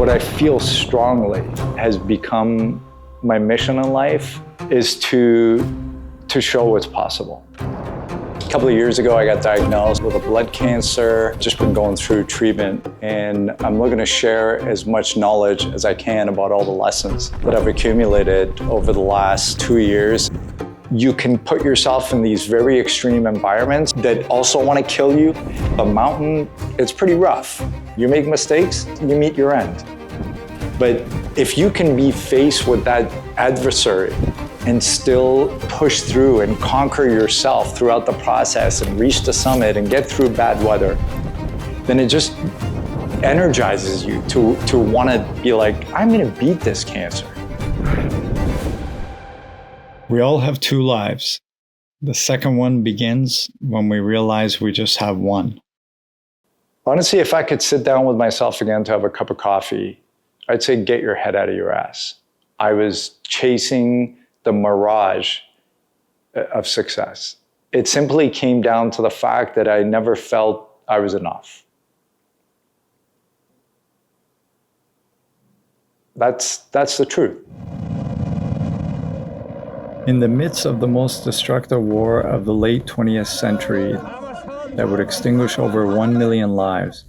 What I feel strongly has become my mission in life is to show what's possible. A couple of years ago, I got diagnosed with a blood cancer, just been going through treatment, and I'm looking to share as much knowledge as I can about all the lessons that I've accumulated over the last 2 years. You can put yourself in these very extreme environments that also want to kill you. A mountain, it's pretty rough. You make mistakes, you meet your end. But if you can be faced with that adversary and still push through and conquer yourself throughout the process and reach the summit and get through bad weather, then it just energizes you to want to be like, I'm going to beat this cancer. We all have two lives. The second one begins when we realize we just have one. Honestly, if I could sit down with myself again to have a cup of coffee, I'd say get your head out of your ass. I was chasing the mirage of success. It simply came down to the fact that I never felt I was enough. That's the truth. In the midst of the most destructive war of the late 20th century that would extinguish over 1 million lives,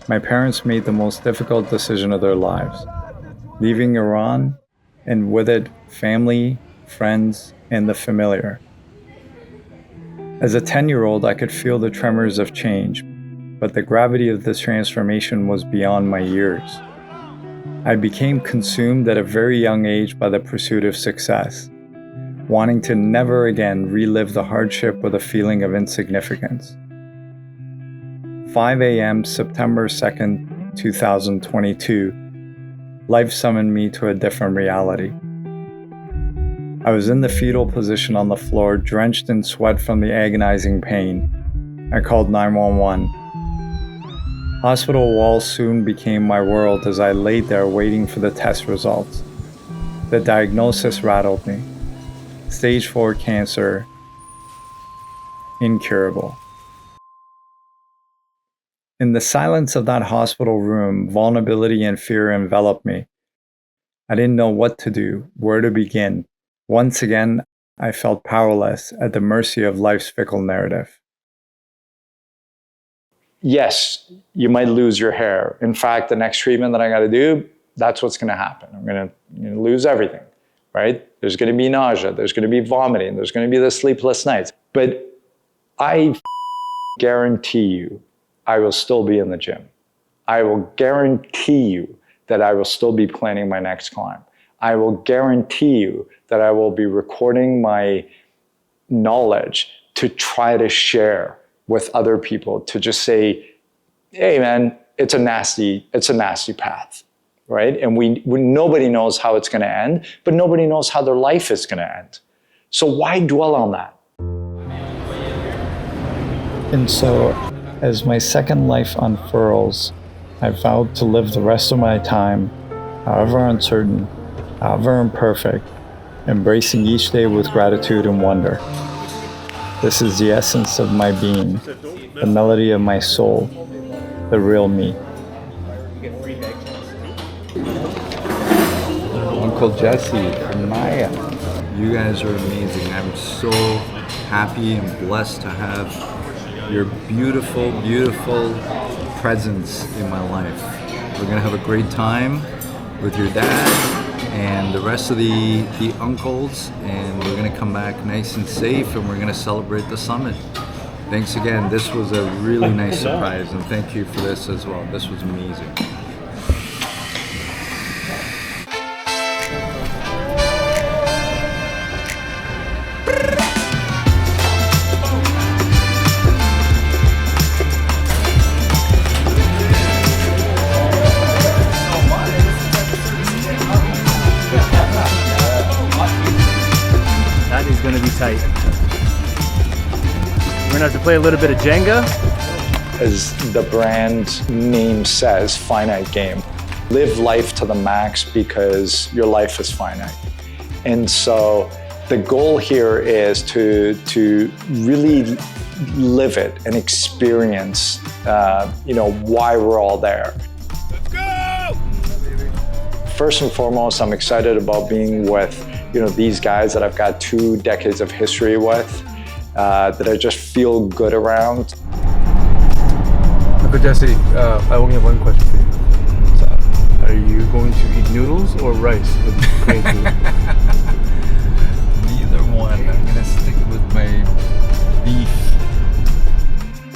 my parents made the most difficult decision of their lives, leaving Iran and with it family, friends, and the familiar. As a 10-year-old, I could feel the tremors of change, but the gravity of this transformation was beyond my years. I became consumed at a very young age by the pursuit of success, wanting to never again relive the hardship with a feeling of insignificance. 5 a.m. September 2nd, 2022, life summoned me to a different reality. I was in the fetal position on the floor, drenched in sweat from the agonizing pain. I called 911. Hospital walls soon became my world as I laid there waiting for the test results. The diagnosis rattled me. Stage 4 cancer, incurable. In the silence of that hospital room, vulnerability and fear enveloped me. I didn't know what to do, where to begin. Once again, I felt powerless at the mercy of life's fickle narrative. Yes, you might lose your hair. In fact, the next treatment that I got to do, that's what's going to happen. I'm going to lose everything, right? There's going to be nausea. There's going to be vomiting. There's going to be the sleepless nights. But I guarantee you, I will still be in the gym. I will guarantee you that I will still be planning my next climb. I will guarantee you that I will be recording my knowledge to try to share with other people, to just say, hey man, it's a nasty path, right? And nobody knows how it's going to end, but nobody knows how their life is going to end. So why dwell on that? And so, as my second life unfurls, I vowed to live the rest of my time, however uncertain, however imperfect, embracing each day with gratitude and wonder. This is the essence of my being, the melody of my soul, the real me. Uncle Jesse and Maya, you guys are amazing. I'm so happy and blessed to have your beautiful, beautiful presence in my life. We're gonna have a great time with your dad and the rest of the uncles, and we're gonna come back nice and safe, and we're gonna celebrate the summit. Thanks again. This was a really nice surprise, and thank you for this as well. This was amazing. That is going to be tight. We're going to have to play a little bit of Jenga. As the brand name says, finite game. Live life to the max because your life is finite. And so the goal here is to really live it and experience, why we're all there. Let's go! first and foremost, I'm excited about being with, these guys that I've got 2 decades of history with, that I just feel good around. Uncle Jesse, I only have one question for you. Are you going to eat noodles or rice with Korean food? Neither one. I'm gonna stick with my beef.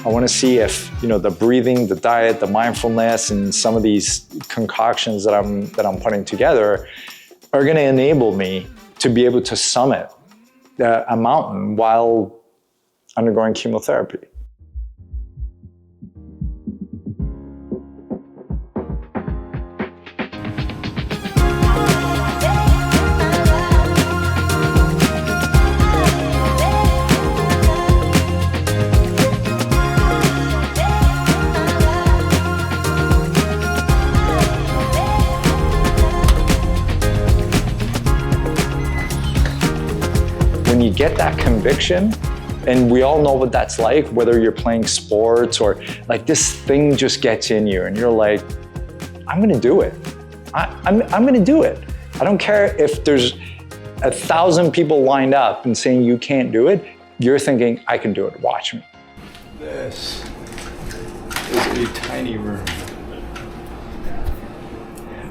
I want to see if, the breathing, the diet, the mindfulness, and some of these concoctions that I'm putting together are going to enable me to be able to summit a mountain while undergoing chemotherapy. When you get that conviction, and we all know what that's like, whether you're playing sports or like this thing just gets in you and you're like, I'm gonna do it. I'm gonna do it. I don't care if there's 1,000 people lined up and saying you can't do it. You're thinking, I can do it, watch me. This is a tiny room.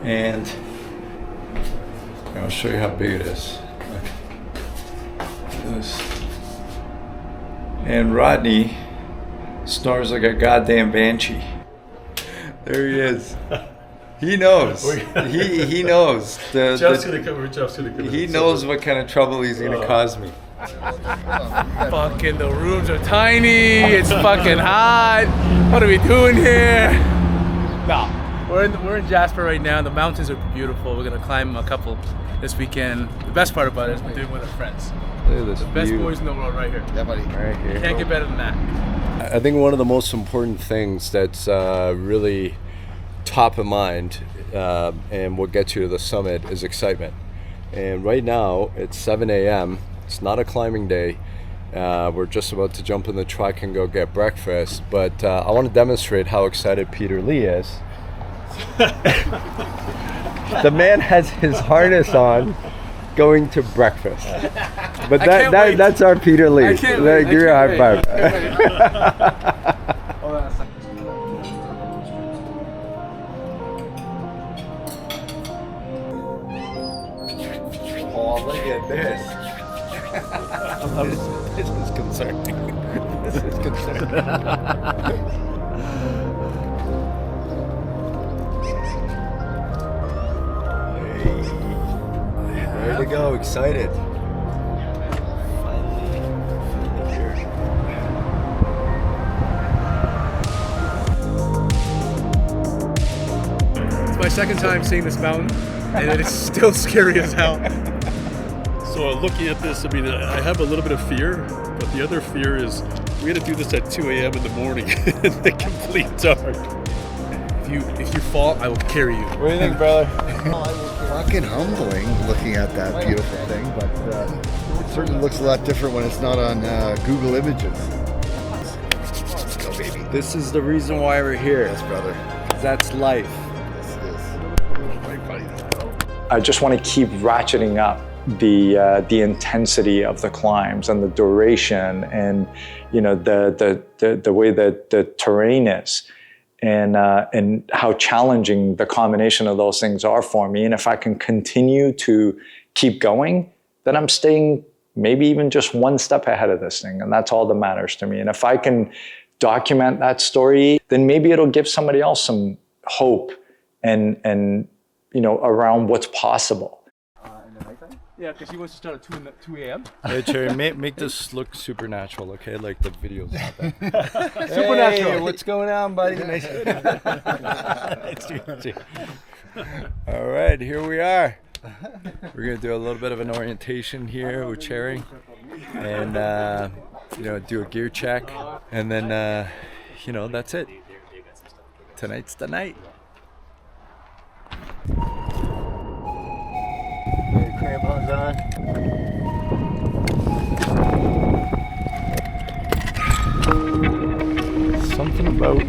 And I'll show you how big it is. This. And Rodney snores like a goddamn banshee. There he is. He knows. He knows. He knows what kind of trouble he's gonna cause me. Fucking the rooms are tiny. It's fucking hot. What are we doing here? No, we're in Jasper right now. The mountains are beautiful. We're gonna climb a couple this weekend. The best part about it is we're doing it with our friends. Look at this The best view. boys in the world right here. Yeah, buddy. Right here. Can't get better than that. I think one of the most important things that's really top of mind and what gets you to the summit is excitement. And right now it's 7 a.m. It's not a climbing day. We're just about to jump in the truck and go get breakfast. But I want to demonstrate how excited Peter Lee is. The man has his harness on going to breakfast. But that's our Peter Lee. I can't wait. Give me a high five. Oh, look at this. This is concerning. This is concerning. Ready to go, excited. Finally here. It's my second time seeing this mountain, and it is still scary as hell. So looking at this, I mean, I have a little bit of fear, but the other fear is we had to do this at 2 a.m. in the morning in the complete dark. If you fall, I will carry you. What do you think, brother? Fucking humbling looking at that beautiful thing, but it certainly looks a lot different when it's not on Google Images. Let's go, baby. This is the reason why we're here. Yes, brother. That's life. This is. Right, buddy. Let's go. I just want to keep ratcheting up the intensity of the climbs and the duration and the way that the terrain is. And how challenging the combination of those things are for me. And if I can continue to keep going, then I'm staying maybe even just one step ahead of this thing. And that's all that matters to me. And if I can document that story, then maybe it'll give somebody else some hope and around what's possible. Yeah, because he wants to start at 2 a.m. Hey, Cherry, make this look supernatural, okay? Like the video's not that. Supernatural. Hey, what's going on, buddy? Nice to meet you. All right, here we are. We're gonna do a little bit of an orientation here with Cherry, and do a gear check, and then that's it. Tonight's the night. Crampons on. Something about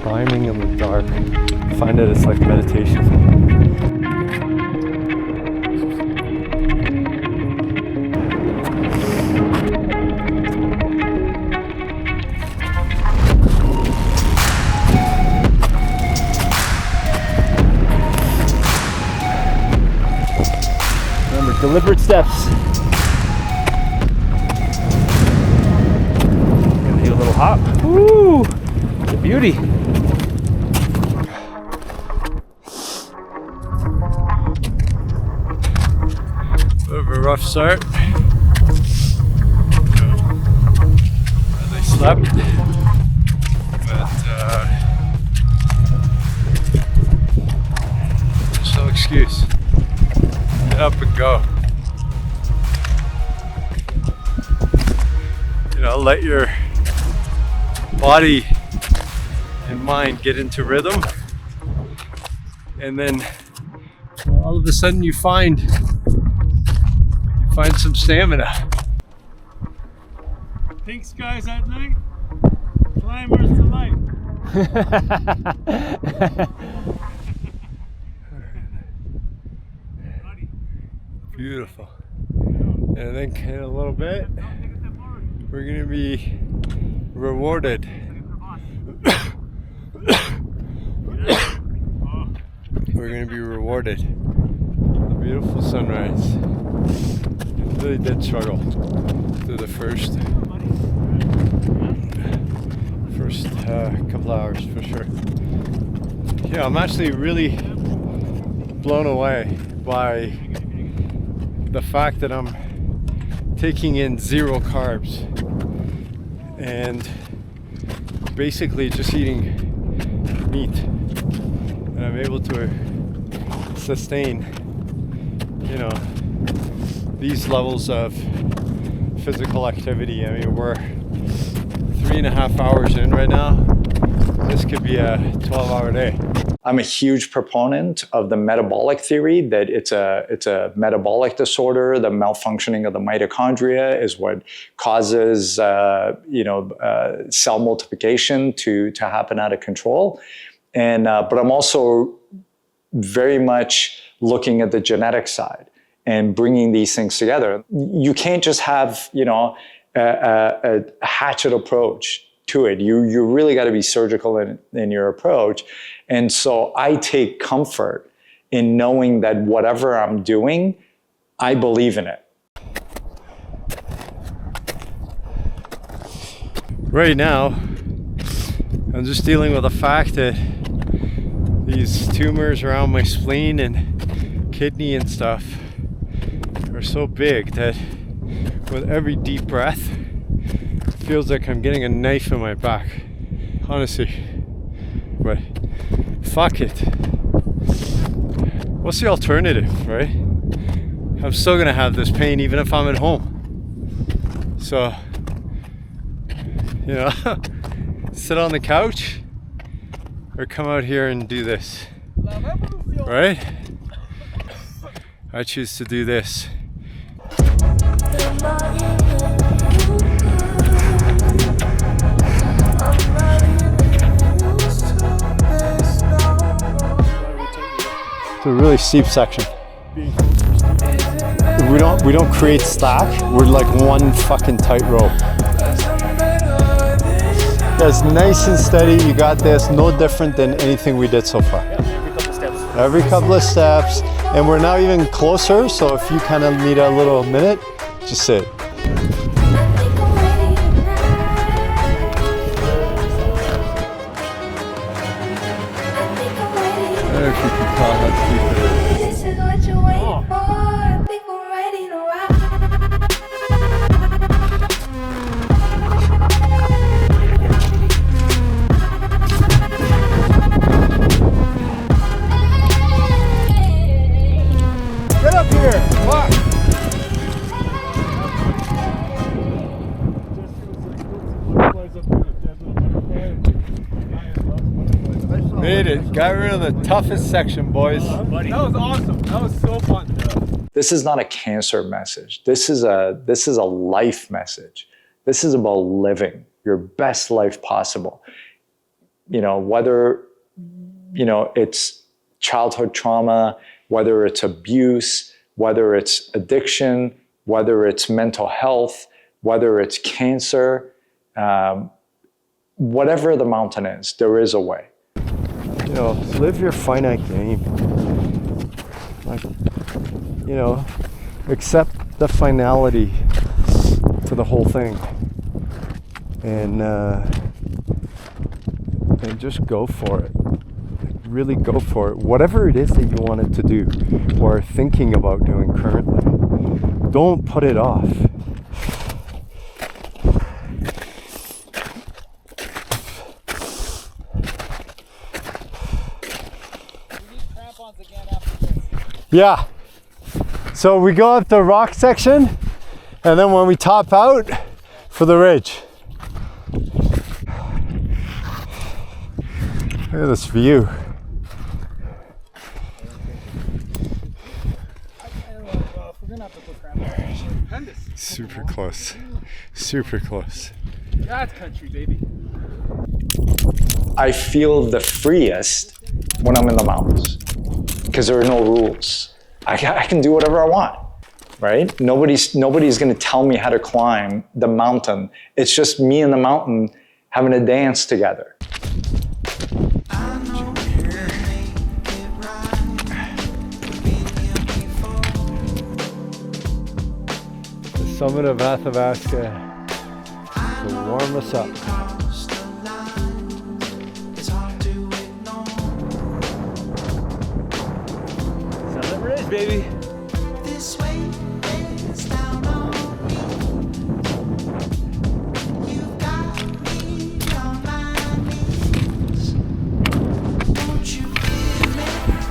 climbing in the dark. I find that it's like meditation. Deliberate steps. Gonna do a little hop. Woo! The beauty. Bit of a rough start. As I slept, but there's no excuse. Get up and go. You know, let your body and mind get into rhythm, and then all of a sudden you find some stamina. Pink skies at night, climbers delight. Beautiful. And then in a little bit, we're gonna be rewarded. We're gonna be rewarded. A beautiful sunrise. Really did struggle through the first couple hours for sure. Yeah, I'm actually really blown away by the fact that I'm taking in 0 carbs and basically just eating meat, and I'm able to sustain, you know, these levels of physical activity. I mean, we're 3.5 hours in right now. This could be a 12-hour day. I'm a huge proponent of the metabolic theory that it's a metabolic disorder. The malfunctioning of the mitochondria is what causes cell multiplication to happen out of control. And but I'm also very much looking at the genetic side and bringing these things together. You can't just have a hatchet approach to it. You really got to be surgical in your approach. And so I take comfort in knowing that whatever I'm doing, I believe in it. Right now, I'm just dealing with the fact that these tumors around my spleen and kidney and stuff are so big that with every deep breath, it feels like I'm getting a knife in my back. Honestly. But fuck it. What's the alternative, right? I'm still gonna have this pain even if I'm at home. So, sit on the couch or come out here and do this, right? I choose to do this. It's a really steep section. We don't create slack. We're like one fucking tightrope. That's nice and steady. You got this. No different than anything we did so far. Every couple of steps. And we're now even closer. So if you kind of need a little minute, just sit. I don't know if you can tell how steep it is. This is what you wait for. People ready to rock. Get up here! Walk! Made it. Got rid of the toughest section, boys. That was awesome. That was so fun. This is not a cancer message. This is a life message. This is about living your best life possible. Whether it's childhood trauma, whether it's abuse, whether it's addiction, whether it's mental health, whether it's cancer, whatever the mountain is, there is a way. Live your finite game. accept the finality to the whole thing, and just go for it. Really go for it. Whatever it is that you wanted to do or are thinking about doing currently, don't put it off. Yeah. So we go up the rock section, and then when we top out for the ridge. Look at this view. Super close. Super close. God's country, baby. I feel the freest when I'm in the mountains because there are no rules. I can do whatever I want, right? Nobody's going to tell me how to climb the mountain. It's just me and the mountain having a dance together. The summit of Athabasca to warm us up. Summit Ridge, baby. This way is down on me. You got me on my knees. Won't you give me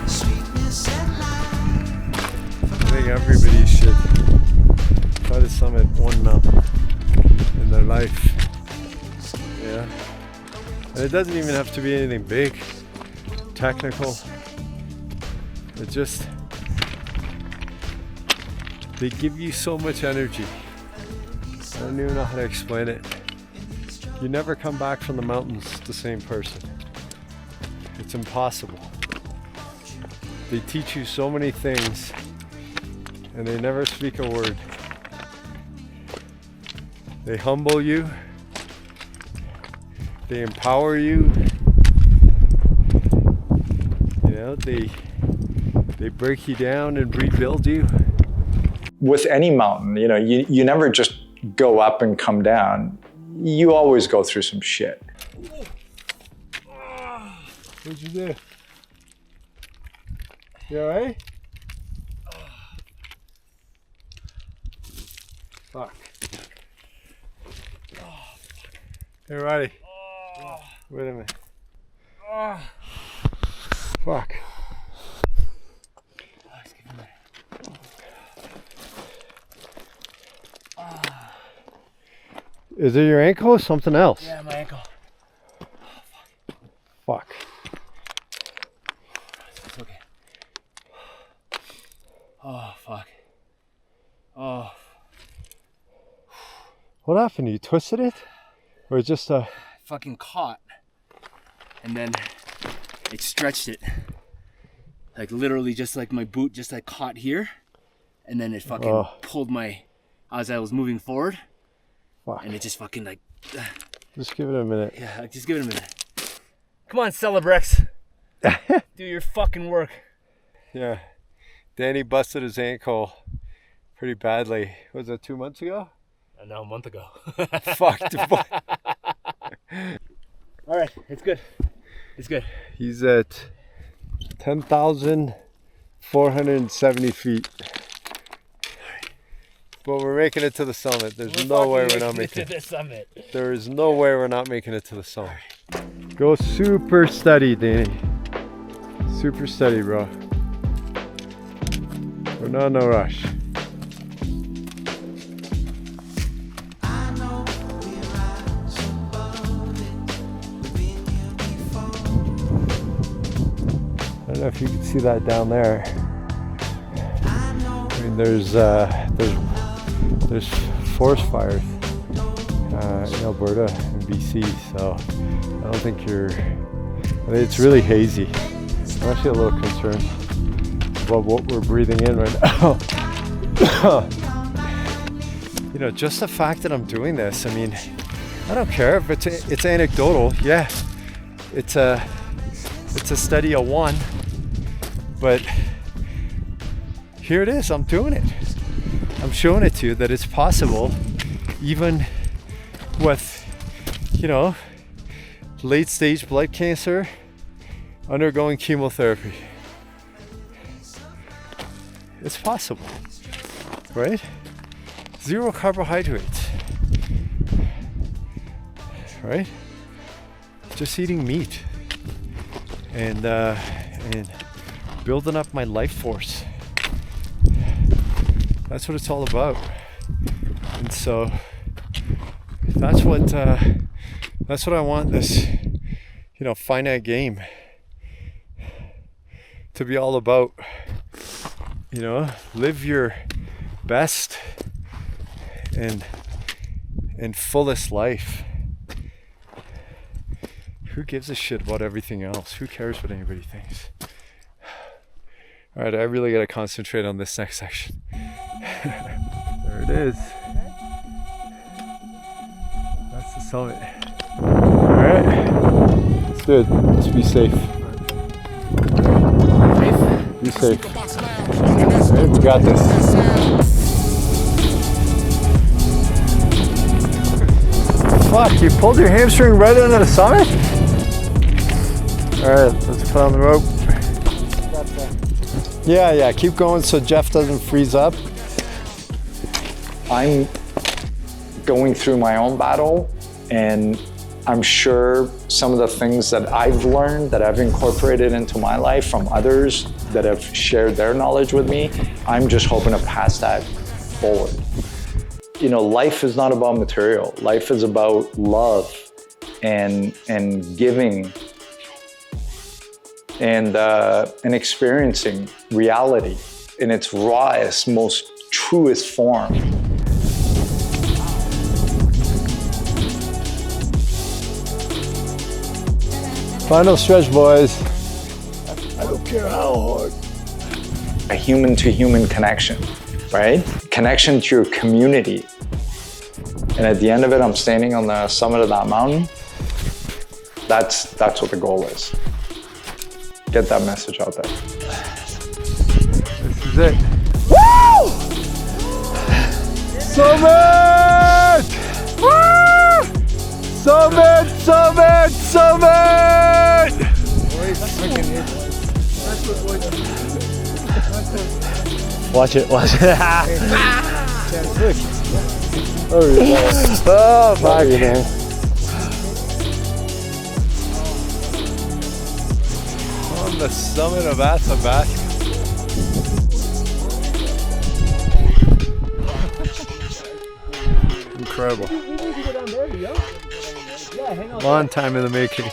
sweetness and light? I think everybody should try to summit one mountain in their life. Yeah. And it doesn't even have to be anything big, technical. It just, they give you so much energy. I don't even know how to explain it. You never come back from the mountains the same person. It's impossible. They teach you so many things and they never speak a word. They humble you. They empower you. You know, they break you down and rebuild you. With any mountain, you know, you never just go up and come down. You always go through some shit. What'd you do? You alright? Fuck. Hey, Roddy. Wait a minute. Fuck. Is it your ankle or something else? Yeah, my ankle. Fuck. It's okay. Oh, fuck. Oh. What happened? You twisted it? Or just a... Fucking caught. And then it stretched it. Like literally just like my boot just like caught here. And then it fucking pulled my... As I was moving forward. Fuck. And it just fucking like... Just give it a minute. Yeah, just give it a minute. Come on, Celebrex. Do your fucking work. Yeah. Danny busted his ankle pretty badly. Was that 2 months ago? No, a month ago. Fuck. All right, it's good. It's good. He's at 10,470 feet. But we're making it to the summit. There's no way we're not making it to the summit. There is no way we're not making it to the summit. Go super steady, Danny. Super steady, bro. We're not in no rush. I don't know if you can see that down there. I mean, there's forest fires in Alberta and BC, so I don't think I think it's really hazy. I'm actually a little concerned about what we're breathing in right now. You know, just the fact that I'm doing this, I mean, I don't care if it's anecdotal. Yeah, it's a study of one, but here it is. I'm doing it. I'm showing it to you that it's possible, even with, you know, late stage blood cancer, undergoing chemotherapy. It's possible, right? 0 carbohydrates, right? Just eating meat and building up my life force. That's what it's all about. And so that's what I want this, you know, finite game to be all about. You know, live your best and fullest life. Who gives a shit about everything else? Who cares what anybody thinks? All right, I really gotta concentrate on this next section. There it is. That's the summit. All right, let's do it. Let's be safe. Be safe. All right, we got this. Fuck, you pulled your hamstring right under the summit? Alright, let's put on the rope. Yeah, keep going so Jeff doesn't freeze up. I'm going through my own battle, and I'm sure some of the things that I've learned, that I've incorporated into my life from others that have shared their knowledge with me, I'm just hoping to pass that forward. You know, life is not about material. Life is about love and giving and experiencing reality in its rawest, most truest form. Final stretch, boys. I don't care how hard. A human-to-human connection, right? Connection to your community. And at the end of it, I'm standing on the summit of that mountain. That's what the goal is. Get that message out there. This is it. Woo! Summit! Woo! Summit! Summit! Summit! Watch it, watch it. Oh, fuck. On the summit of Athabasca. Incredible. Long time in the making.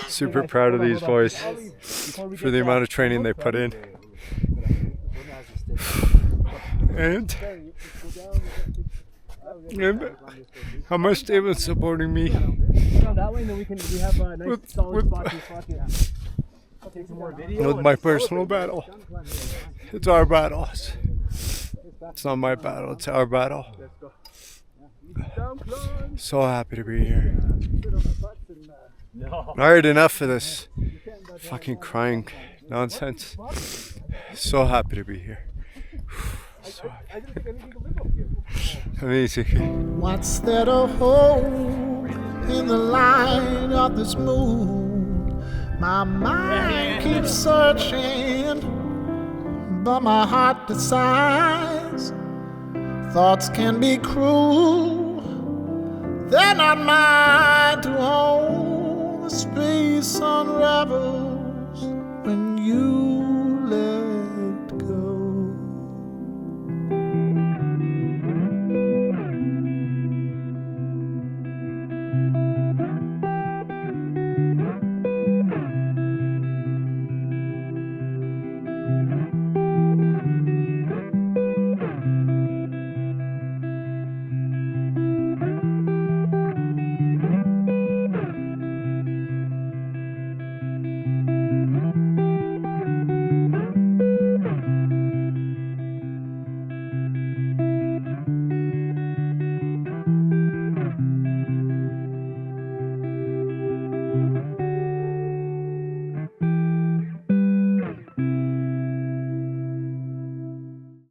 Super proud of these boys for the amount of training they put in. And how much they've been supporting me with my personal battle. It's our battle. It's not my battle, it's our battle. So happy to be here. Alright, enough of this fucking crying nonsense. So happy to be here. So happy. Amazing. What's there to hold in the light of this moon? My mind keeps searching, but my heart decides. Thoughts can be cruel, they're not mine to hold. The space unravels.